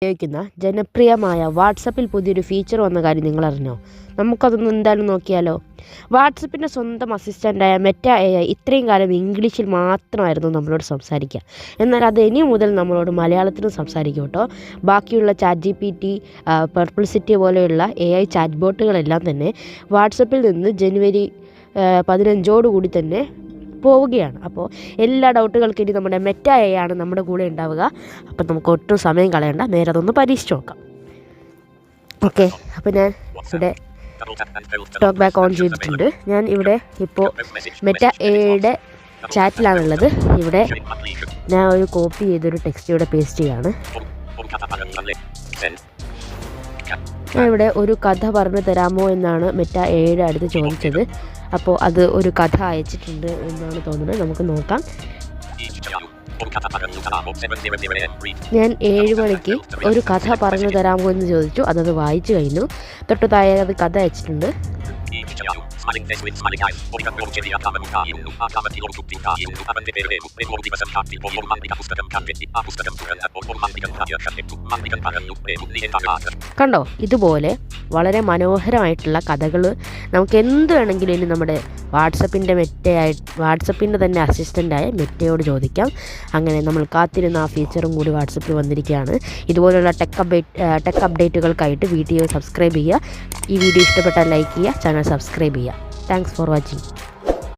ഉപയോഗിക്കുന്ന ജനപ്രിയമായ വാട്സപ്പിൽ പുതിയൊരു ഫീച്ചർ വന്ന കാര്യം നിങ്ങളറിഞ്ഞോ? നമുക്കതൊന്ന് എന്തായാലും നോക്കിയാലോ. വാട്സപ്പിൻ്റെ സ്വന്തം അസിസ്റ്റൻ്റായ മെറ്റ AI ഇത്രയും കാലം ഇംഗ്ലീഷിൽ മാത്രമായിരുന്നു നമ്മളോട് സംസാരിക്കുക. എന്നാൽ അത് ഇനി മുതൽ നമ്മളോട് മലയാളത്തിലും സംസാരിക്കും കേട്ടോ. ബാക്കിയുള്ള ChatGPT, പെർപ്ലക്സിറ്റി പോലെയുള്ള AI ചാറ്റ് ബോട്ടുകളെല്ലാം തന്നെ വാട്സപ്പിൽ നിന്ന് ജനുവരി 15 തന്നെ പോവുകയാണ്. അപ്പോൾ എല്ലാ ഡൗട്ടുകൾക്കും ഇനി നമ്മുടെ മെറ്റ AI ആണ് നമ്മുടെ കൂടെ ഉണ്ടാവുക. അപ്പം നമുക്ക് ഒട്ടും സമയം കളയണ്ട, നേരെ അതൊന്ന് പരീക്ഷിച്ച് നോക്കാം. ഓക്കെ, അപ്പോൾ ഞാൻ ഇവിടെ ടോക്ക് ബാക്ക് ഓൺ ചെയ്തിട്ടുണ്ട്. ഞാൻ ഇവിടെ ഇപ്പോൾ മെറ്റ AIയുടെ ചാറ്റിലാണുള്ളത്. ഇവിടെ ഞാൻ ഒരു കോപ്പി ചെയ്തൊരു ടെക്സ്റ്റ് ഇവിടെ പേസ്റ്റ് ചെയ്യുകയാണ്. ഞാൻ ഇവിടെ ഒരു കഥ പറഞ്ഞു തരാമോ എന്നാണ് മെറ്റ AIയുടെ അടുത്ത് ചോദിച്ചത്. അപ്പോൾ അത് ഒരു കഥ അയച്ചിട്ടുണ്ട് എന്നാണ് തോന്നുന്നത്. നമുക്ക് നോക്കാം. ഞാൻ 7 മണിക്ക് ഒരു കഥ പറഞ്ഞു തരാമോ എന്ന് ചോദിച്ചു. അതത് വായിച്ചു കഴിഞ്ഞു. തൊട്ട് താഴെ അത് കഥ അയച്ചിട്ടുണ്ട്. കണ്ടോ, ഇതുപോലെ വളരെ മനോഹരമായിട്ടുള്ള കഥകൾ നമുക്ക് എന്ത് വേണമെങ്കിലും ഇനി നമ്മുടെ വാട്സപ്പിൻ്റെ തന്നെ അസിസ്റ്റൻ്റായ മെറ്റയോട് ചോദിക്കാം. അങ്ങനെ നമ്മൾ കാത്തിരുന്ന ആ ഫീച്ചറും കൂടി വാട്സപ്പിൽ വന്നിരിക്കുകയാണ്. ഇതുപോലുള്ള ടെക് അപ്ഡേറ്റുകൾക്കായിട്ട് വീഡിയോ സബ്സ്ക്രൈബ് ചെയ്യുക. ഈ വീഡിയോ ഇഷ്ടപ്പെട്ടാൽ ലൈക്ക് ചെയ്യുക, ചാനൽ സബ്സ്ക്രൈബ് ചെയ്യുക. Thanks for watching.